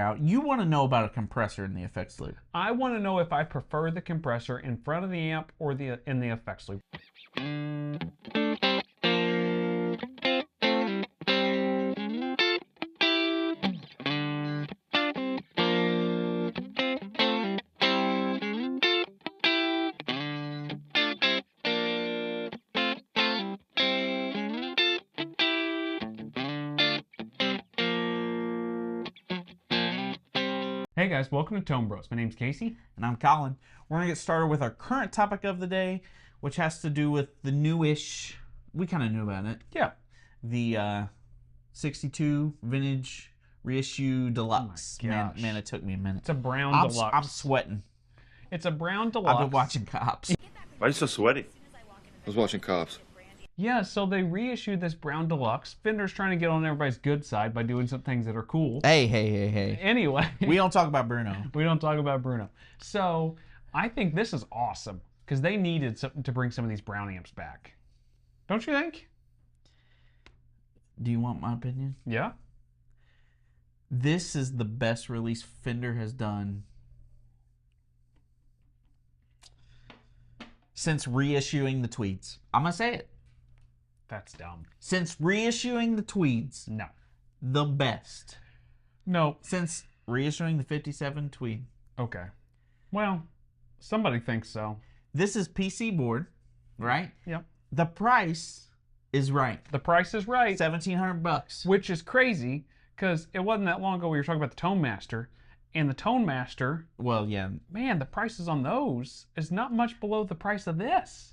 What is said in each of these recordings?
out. You want to know about a compressor in the effects loop. I want to know if I prefer the compressor in front of the amp or in the effects loop. Hey guys, welcome to Tone Bros. My name's Casey. And I'm Collin. We're going to get started with our current topic of the day, which has to do with the newish, we kind of knew about it. Yeah. The 62 Vintage Reissue Deluxe. Oh my gosh. Man, it took me a minute. It's a brown deluxe. I'm sweating. It's a brown deluxe. I've been watching Cops. Why are you so sweaty? I was watching Cops. Yeah, so they reissued this brown deluxe. Fender's trying to get on everybody's good side by doing some things that are cool. Hey. Anyway. We don't talk about Bruno. We don't talk about Bruno. So I think this is awesome because they needed to bring some of these brown amps back. Don't you think? Do you want my opinion? Yeah. This is the best release Fender has done since reissuing the Tweeds. I'm going to say it. That's dumb. Since reissuing the Tweeds. No. The best. No. Since reissuing the 57 Tweed. Okay. Well, somebody thinks so. This is PC board, right? Yep. The price is right. The price is right. $1,700. Which is crazy because it wasn't that long ago we were talking about the Tone Master. And the Tone Master, Well, yeah. man, the prices on those is not much below the price of this.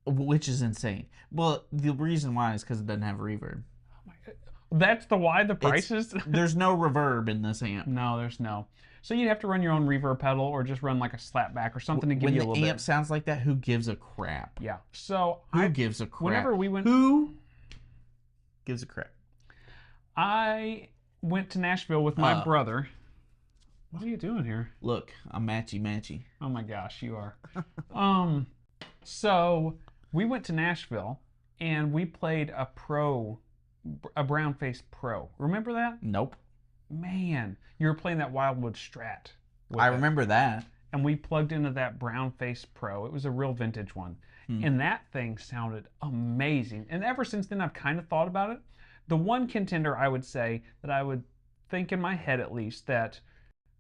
Which is insane. Well, the reason why is because it doesn't have reverb. Oh my God. That's why the prices? There's no reverb in this amp. No, there's no. So you'd have to run your own reverb pedal or just run like a slapback or something to give you a little bit. When the amp sounds like that, who gives a crap? Yeah. So Who gives a crap? Whenever we went... Who gives a crap? I went to Nashville with my brother. What are you doing here? Look, I'm matchy. Oh my gosh, you are. So we went to Nashville and we played a Brownface Pro. Remember that? Nope. Man, you were playing that Wildwood Strat. I remember that. And we plugged into that Brownface Pro. It was a real vintage one. And that thing sounded amazing. And ever since then, I've kind of thought about it. The one contender I would say that I would think in my head at least that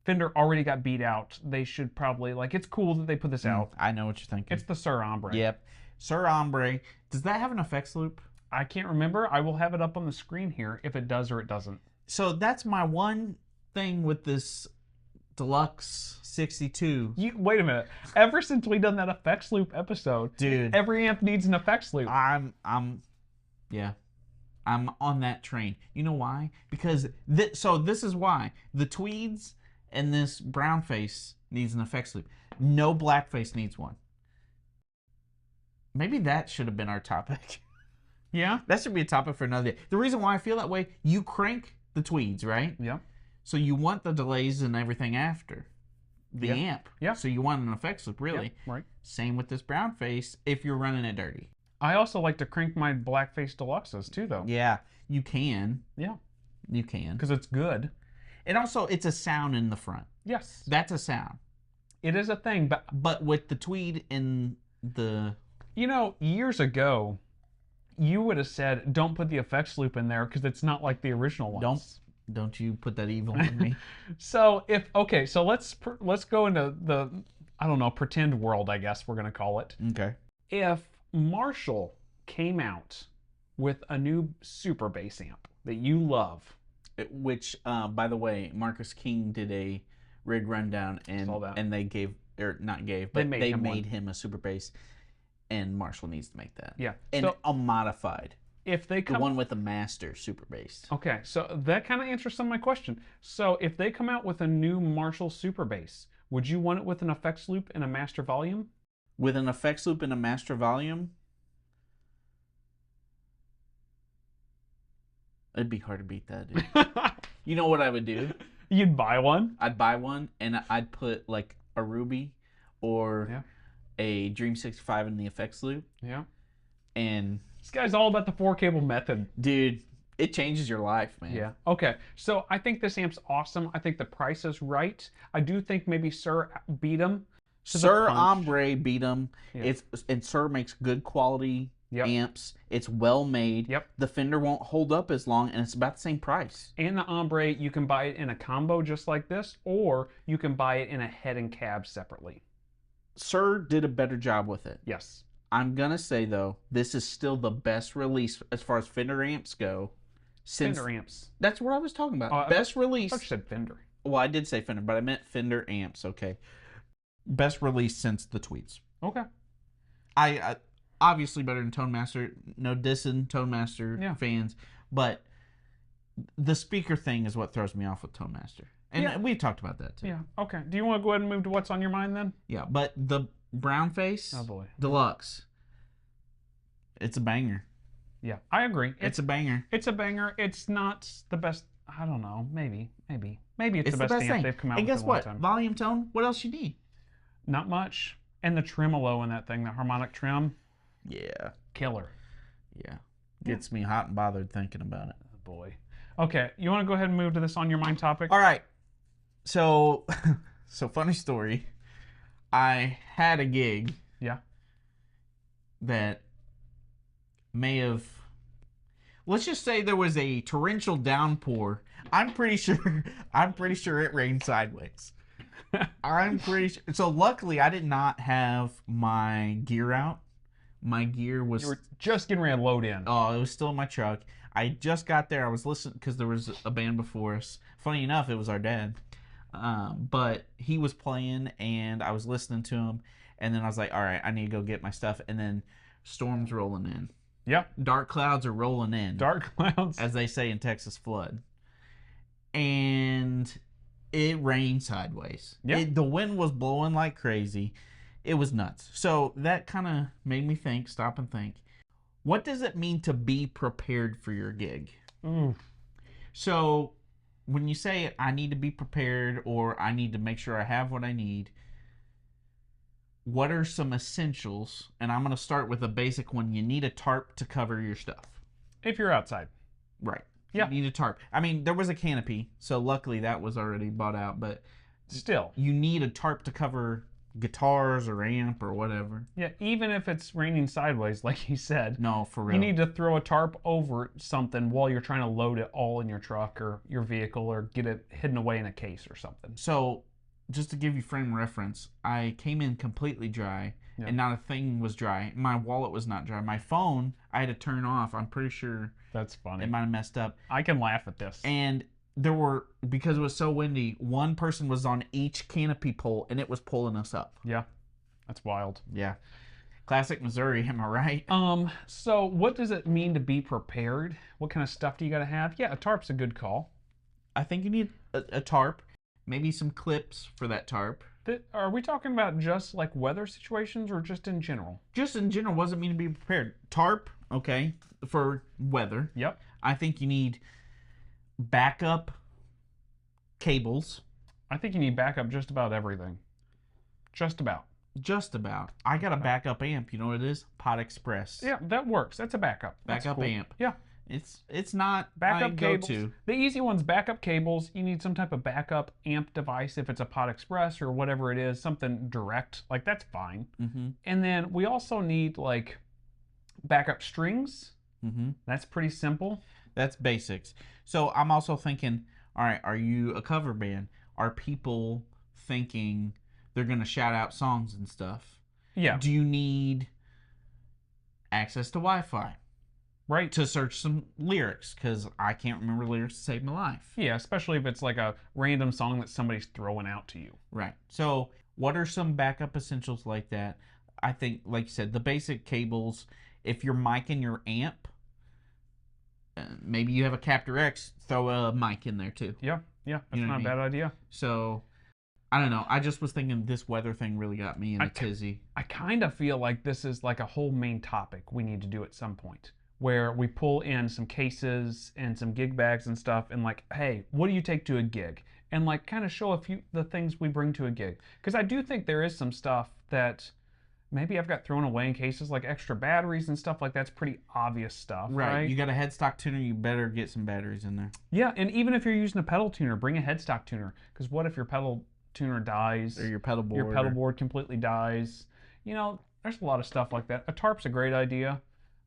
Fender already got beat out. They should probably, like, it's cool that they put this out. I know what you're thinking. It's the Sir Ombre. Yep. Sir Ombre. Does that have an effects loop? I can't remember. I will have it up on the screen here if it does or it doesn't. So that's my one thing with this Deluxe 62. Wait a minute. Ever since we done that effects loop episode, dude, every amp needs an effects loop. I'm on that train. You know why? Because this is why the Tweeds and this Brownface needs an effects loop. No Blackface needs one. Maybe that should have been our topic. Yeah? That should be a topic for another day. The reason why I feel that way, you crank the Tweeds, right? Yeah. So you want the delays and everything after the amp. Yeah. So you want an effects loop, really. Yeah, right. Same with this Brownface if you're running it dirty. I also like to crank my Blackface Deluxes too, though. Yeah, you can. Yeah. You can. Because it's good. And also, it's a sound in the front. Yes. That's a sound. It is a thing, but with the Tweed in the... You know, years ago, you would have said, don't put the effects loop in there because it's not like the original ones. Don't you put that evil in me. So let's go into the, I don't know, pretend world, I guess we're going to call it. Okay. If Marshall came out with a new super bass amp that you love, which, by the way, Marcus King did a rig rundown and they gave, or not gave, but they made him a super bass, and Marshall needs to make that. Yeah. And a modified. If they come, the one with the master super bass. Okay, so that kind of answers some of my question. So if they come out with a new Marshall super bass, would you want it with an effects loop and a master volume? With an effects loop and a master volume? It'd be hard to beat that, dude. You know what I would do? You'd buy one? I'd buy one, and I'd put like a Ruby or a Dream 65 in the effects loop. Yeah. And this guy's all about the 4-cable method. Dude, it changes your life, man. Yeah. Okay. So I think this amp's awesome. I think the price is right. I do think maybe Sir beat him. Sir Ombre beat him. Yeah. And Sir makes good quality amps. It's well made. Yep. The Fender won't hold up as long, and it's about the same price. And the Ombre, you can buy it in a combo just like this, or you can buy it in a head and cab separately. Sir did a better job with it. Yes. I'm gonna say though, this is still the best release as far as Fender amps go. Fender amps. That's what I was talking about. Best release. I thought you said Fender. Well, I did say Fender, but I meant Fender amps. Okay. Best release since the Tweets. Okay. I obviously better than Tone Master. No dissing Tone Master fans, but the speaker thing is what throws me off with Tone Master. And we talked about that too. Yeah. Okay. Do you want to go ahead and move to what's on your mind then? Yeah, but the Brownface Deluxe, it's a banger. Yeah, I agree. It's a banger. It's a banger. It's not the best. I don't know. Maybe it's the best amp they've come out with. And guess what? Volume tone. What else you need? Not much. And the tremolo in that thing, the harmonic trim. Yeah. Killer. Yeah. Gets me hot and bothered thinking about it. Oh boy. Okay, you want to go ahead and move to this on your mind topic? All right. So funny story. I had a gig. Yeah. That may have. Let's just say there was a torrential downpour. I'm pretty sure it rained sideways. I'm pretty sure. So luckily, I did not have my gear out. My gear was. You were just getting ready to load in. Oh, it was still in my truck. I just got there. I was listening because there was a band before us. Funny enough, it was our dad. But he was playing, and I was listening to him. And then I was like, all right, I need to go get my stuff. And then storms rolling in. Yep. Dark clouds are rolling in. Dark clouds. As they say in Texas flood. And it rained sideways. Yeah. The wind was blowing like crazy. It was nuts. So that kind of made me stop and think. What does it mean to be prepared for your gig? So when you say I need to be prepared or I need to make sure I have what I need, what are some essentials? And I'm going to start with a basic one. You need a tarp to cover your stuff. If you're outside. Right. Yeah. You need a tarp. I mean, there was a canopy, so luckily that was already bought out, but still. You need a tarp to cover guitars or amp or whatever. Yeah, even if it's raining sideways, like you said. No, for real. You need to throw a tarp over something while you're trying to load it all in your truck or your vehicle or get it hidden away in a case or something. So, just to give you frame reference, I came in completely dry, and not a thing was dry. My wallet was not dry. My phone, I had to turn off. I'm pretty sure that's funny. It might have messed up. I can laugh at this. And there were, because it was so windy, one person was on each canopy pole, and it was pulling us up. Yeah, that's wild. Yeah. Classic Missouri, am I right? So what does it mean to be prepared? What kind of stuff do you got to have? Yeah, a tarp's a good call. I think you need a tarp, maybe some clips for that tarp. Are we talking about just like weather situations or just in general? Just in general. What does it mean to be prepared? Tarp, okay, for weather. Yep. I think you need backup cables. I think you need backup just about everything. Just about. Just about. I got a backup amp. You know what it is? Pod Express. Yeah, that works. That's a backup. Backup amp. Yeah. It's not backup cables. Go-to. The easy one's backup cables. You need some type of backup amp device if it's a Pod Express or whatever it is, something direct. Like that's fine. Mm-hmm. And then we also need like backup strings. Mm-hmm. That's pretty simple. That's basics. So I'm also thinking, all right, are you a cover band? Are people thinking they're going to shout out songs and stuff? Yeah. Do you need access to Wi-Fi? Right. To search some lyrics, because I can't remember lyrics to save my life. Yeah, especially if it's like a random song that somebody's throwing out to you. Right. So what are some backup essentials like that? I think, like you said, the basic cables. If you're micing your amp, maybe you have a Captor X, throw a mic in there too. Yeah, that's not a bad idea. So, I don't know. I just was thinking this weather thing really got me in a tizzy. I kind of feel like this is like a whole main topic we need to do at some point, where we pull in some cases and some gig bags and stuff and like, hey, what do you take to a gig? And like kind of show the things we bring to a gig. Because I do think there is some stuff that maybe I've got thrown away in cases like extra batteries and stuff like that's pretty obvious stuff, right? You got a headstock tuner, you better get some batteries in there. Yeah, and even if you're using a pedal tuner, bring a headstock tuner. Because what if your pedal tuner dies? Or your pedal board. Your pedal board completely dies. You know, there's a lot of stuff like that. A tarp's a great idea.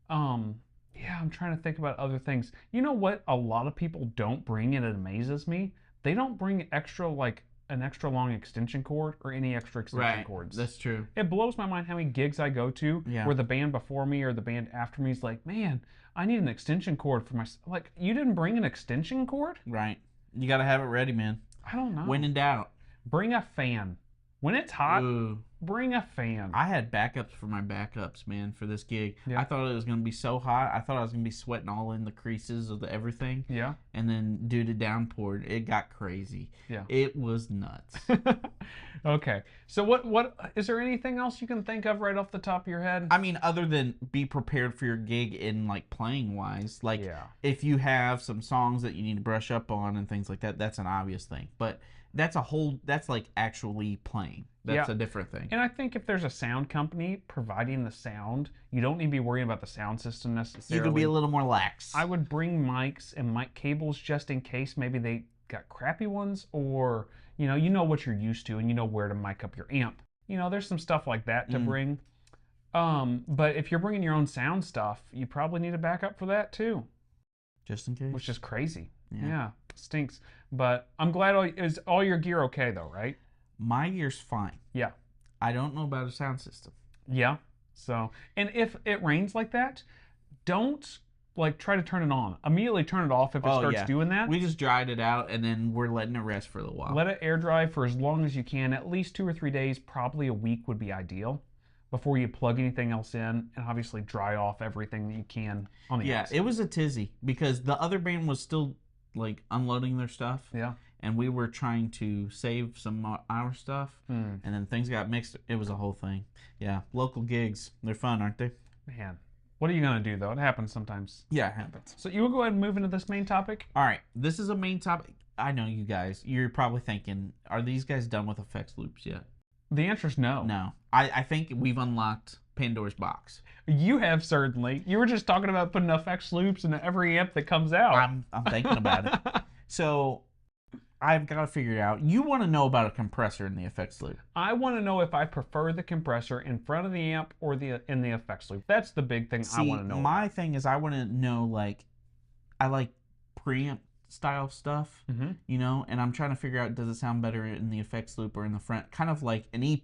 Yeah, I'm trying to think about other things. You know what a lot of people don't bring, and it amazes me? They don't bring extra, like, an extra long extension cord or any extra extension cords. That's true. It blows my mind how many gigs I go to where the band before me or the band after me is like, man, I need an extension cord for my... Like, you didn't bring an extension cord? Right. You got to have it ready, man. I don't know. When in doubt. Bring a fan. When it's hot, bring a fan. I had backups for my backups, man, for this gig. Yeah. I thought it was going to be so hot. I thought I was going to be sweating all in the creases of everything. Yeah. And then due to downpour, it got crazy. Yeah. It was nuts. Okay. So what is there anything else you can think of right off the top of your head? I mean, other than be prepared for your gig in, like, playing wise. Like, if you have some songs that you need to brush up on and things like that, that's an obvious thing. But that's like actually playing. That's a different thing. And I think if there's a sound company providing the sound, you don't need to be worrying about the sound system necessarily. You can be a little more lax. I would bring mics and mic cables just in case maybe they got crappy ones, or you know what you're used to and you know where to mic up your amp. You know, there's some stuff like that to bring. But if you're bringing your own sound stuff, you probably need a backup for that too. Just in case. Which is crazy. Yeah. Stinks. But I'm glad is all your gear okay though, right? My gear's fine. Yeah. I don't know about a sound system. Yeah. So, and if it rains like that, don't like try to turn it on. Immediately turn it off if it starts doing that. We just dried it out and then we're letting it rest for a little while. Let it air dry for as long as you can. At least 2 or 3 days, probably a week would be ideal before you plug anything else in, and obviously dry off everything that you can on the outside. It was a tizzy because the other band was still like unloading their stuff. Yeah. And we were trying to save some of our stuff, and then things got mixed. It was a whole thing. Yeah, local gigs, they're fun, aren't they? Man, what are you going to do, though? It happens sometimes. Yeah, it happens. So you will go ahead and move into this main topic? All right, this is a main topic. I know you guys, you're probably thinking, are these guys done with effects loops yet? The answer is no. No. I think we've unlocked Pandora's box. You have, certainly. You were just talking about putting effects loops in every amp that comes out. I'm thinking about it. So I've got to figure it out. You want to know about a compressor in the effects loop. I want to know if I prefer the compressor in front of the amp or in the effects loop. That's the big thing I want to know. My thing is I want to know, like, I like preamp style stuff, you know, and I'm trying to figure out, does it sound better in the effects loop or in the front? Kind of like an EP,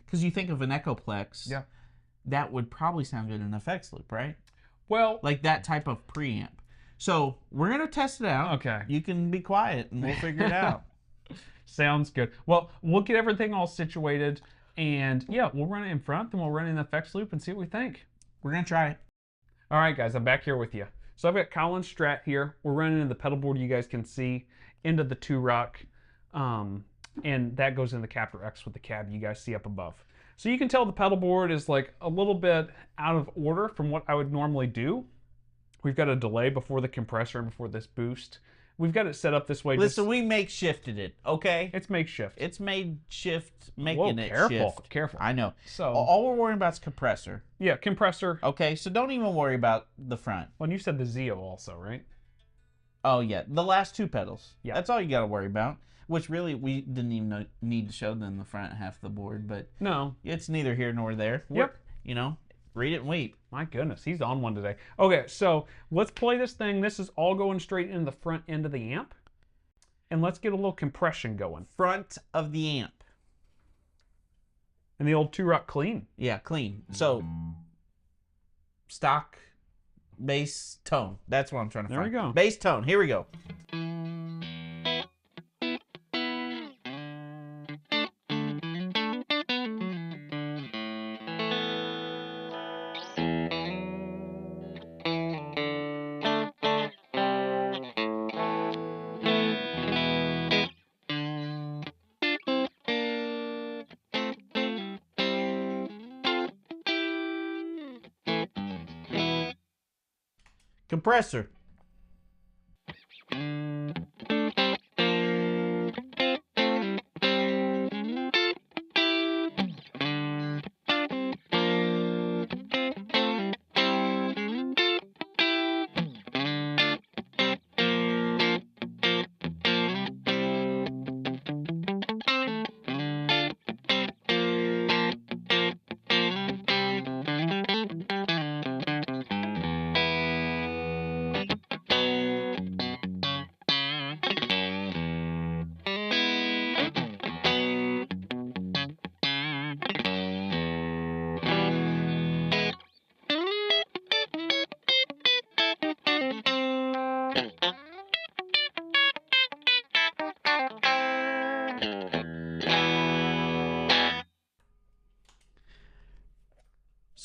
because you think of an Echoplex. Yeah. That would probably sound good in an effects loop, right? Well, like that type of preamp. So we're going to test it out. Okay. You can be quiet and we'll figure it out. Sounds good. Well, we'll get everything all situated, and yeah, we'll run it in front, then we'll run it in the effects loop and see what we think. We're going to try it. All right, guys, I'm back here with you. So I've got Collin's Strat here. We're running in the pedal board you guys can see into the 2-rock, and that goes in the Captor X with the cab you guys see up above. So you can tell the pedal board is like a little bit out of order from what I would normally do. We've got a delay before the compressor and before this boost. We've got it set up this way. Listen, we makeshifted it, okay? It's makeshift. It's making it careful, shift. careful. I know. So all we're worrying about is compressor. Yeah, compressor. Okay, so don't even worry about the front. Well, and you said the Zio also, right? Oh, yeah. The last 2 pedals. Yeah. That's all you got to worry about. Which really, we didn't even need to show them the front half of the board, but no, it's neither here nor there. Yep. You know, read it and weep. My goodness, he's on one today. Okay, so let's play this thing. This is all going straight into the front end of the amp. And let's get a little compression going. Front of the amp. And the old 2-rock clean. Yeah, clean. So, stock, bass, tone. That's what I'm trying to find. There we go. Bass, tone. Here we go. Compressor.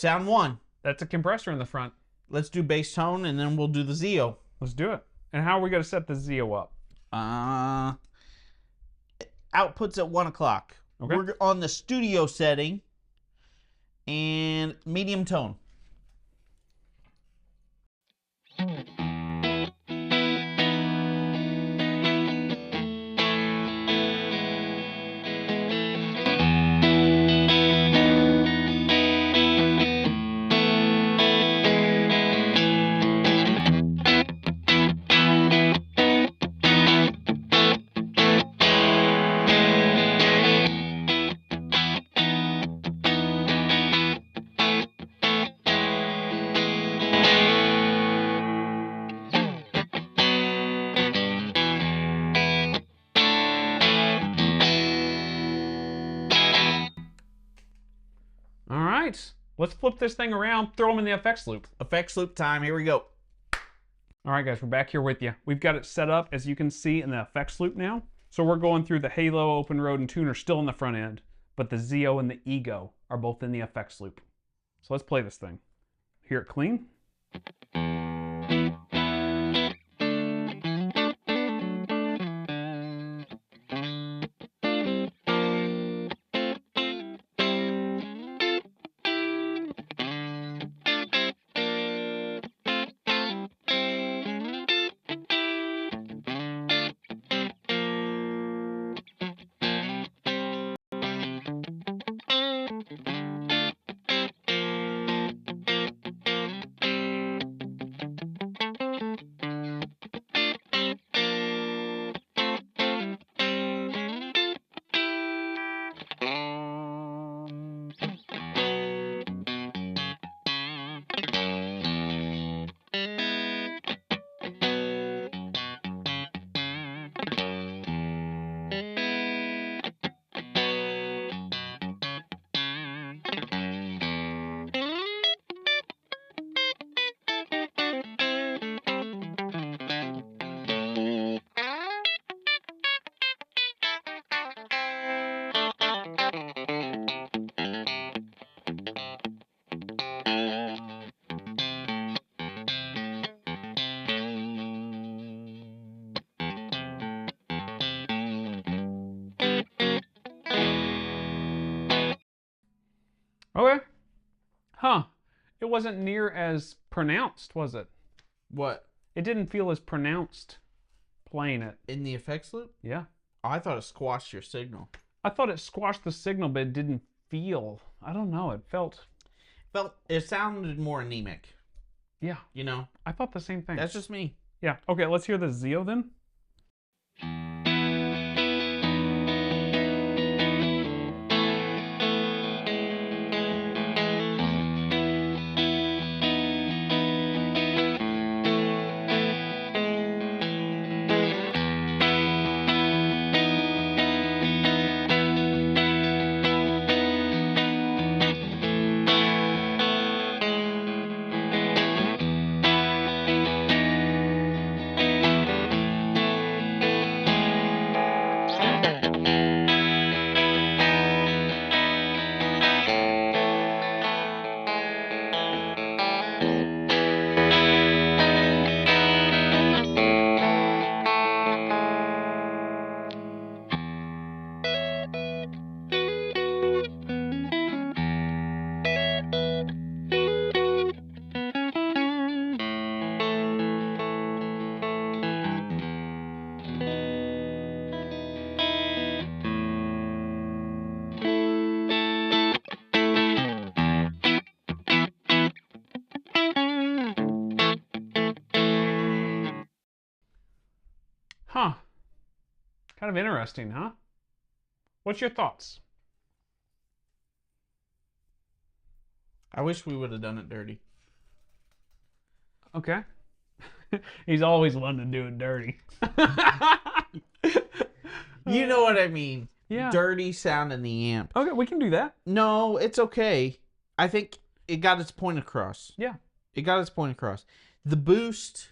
Sound 1. That's a compressor in the front. Let's do bass tone, and then we'll do the Zio. Let's do it. And how are we going to set the Zio up? Outputs at 1 o'clock. Okay. We're on the studio setting, and medium tone. All right. Let's flip this thing around, throw them in the effects loop. Effects loop time. Here we go. All right, guys, we're back here with you. We've got it set up, as you can see, in the effects loop now. So we're going through the Halo, Open Road, and Tuner still in the front end, but the Zio and the Ego are both in the effects loop. So let's play this thing. Hear it clean. Okay. Huh. It wasn't near as pronounced, was it? What? It didn't feel as pronounced playing it. In the effects loop? Yeah. Oh, I thought it squashed your signal. I thought it squashed the signal, but it didn't feel. I don't know. It felt. It sounded more anemic. Yeah. You know? I thought the same thing. That's just me. Yeah. Okay, let's hear the Zio then. Huh. Kind of interesting, huh? What's your thoughts? I wish we would have done it dirty. Okay. He's always wanting to do it dirty. You know what I mean. Yeah. Dirty sound in the amp. Okay, we can do that. No, it's okay. I think it got its point across. Yeah. It got its point across. The boost...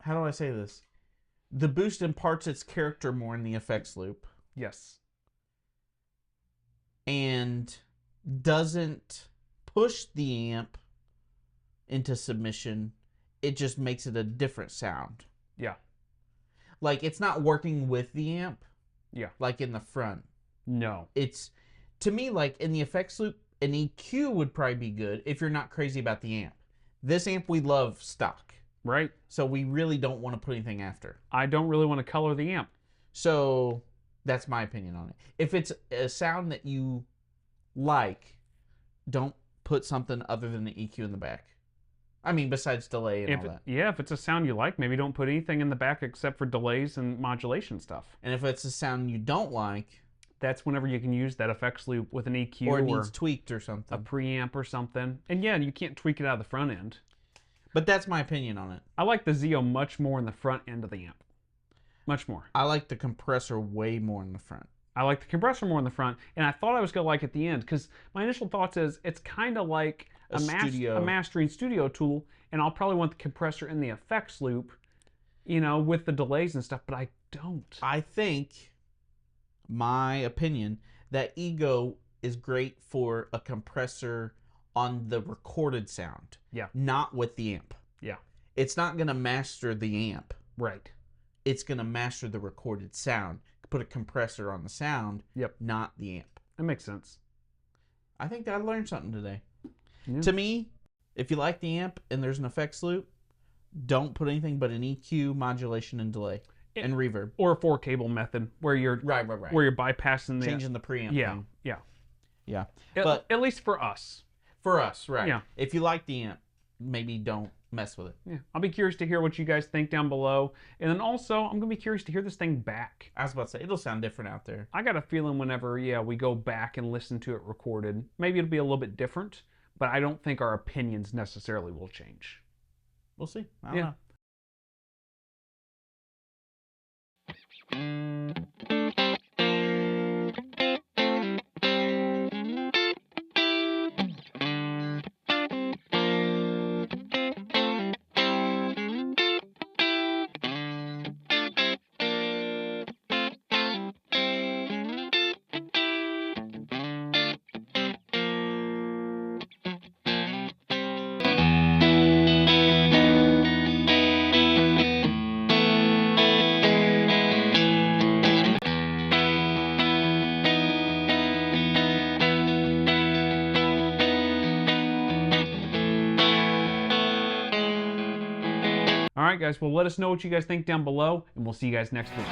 How do I say this? The boost imparts its character more in the effects loop. Yes. and doesn't push the amp into submission. It just makes it a different sound. Yeah. Like, it's not working with the amp. Yeah. Like in the front. No. It's, to me, like in the effects loop, an EQ would probably be good if you're not crazy about the amp. This amp we love stock. Right. So we really don't want to put anything after. I don't really want to color the amp. So that's my opinion on it. If it's a sound that you like, don't put something other than the EQ in the back. I mean, besides delay and all that. Yeah, if it's a sound you like, maybe don't put anything in the back except for delays and modulation stuff. And if it's a sound you don't like, that's whenever you can use that effects loop with an EQ or it needs tweaked or something. A preamp or something. And yeah, you can't tweak it out of the front end. But that's my opinion on it. I like the Zio much more in the front end of the amp. Much more. I like the compressor way more in the front. I like the compressor more in the front, and I thought I was going to like it at the end, because my initial thoughts is it's kind of like a mastering studio tool, and I'll probably want the compressor in the effects loop, you know, with the delays and stuff, but I don't. I think, my opinion, that Ego is great for a compressor on the recorded sound. Yeah. Not with the amp. Yeah. It's not going to master the amp. Right. It's going to master the recorded sound. Put a compressor on the sound, yep, not the amp. That makes sense. I think I learned something today. Yeah. To me, if you like the amp and there's an effects loop, don't put anything but an EQ, modulation, and delay, and reverb. Or a 4-cable method where you're right. Where you're bypassing changing the preamp. Yeah, thing. yeah. But at least for us. For us, right? Yeah. If you like the amp, maybe don't mess with it. Yeah. I'll be curious to hear what you guys think down below, and then also I'm gonna be curious to hear this thing back. I was about to say it'll sound different out there. I got a feeling whenever we go back and listen to it recorded, maybe it'll be a little bit different, but I don't think our opinions necessarily will change. We'll see. I don't know. All right, guys. Well, let us know what you guys think down below, and we'll see you guys next week.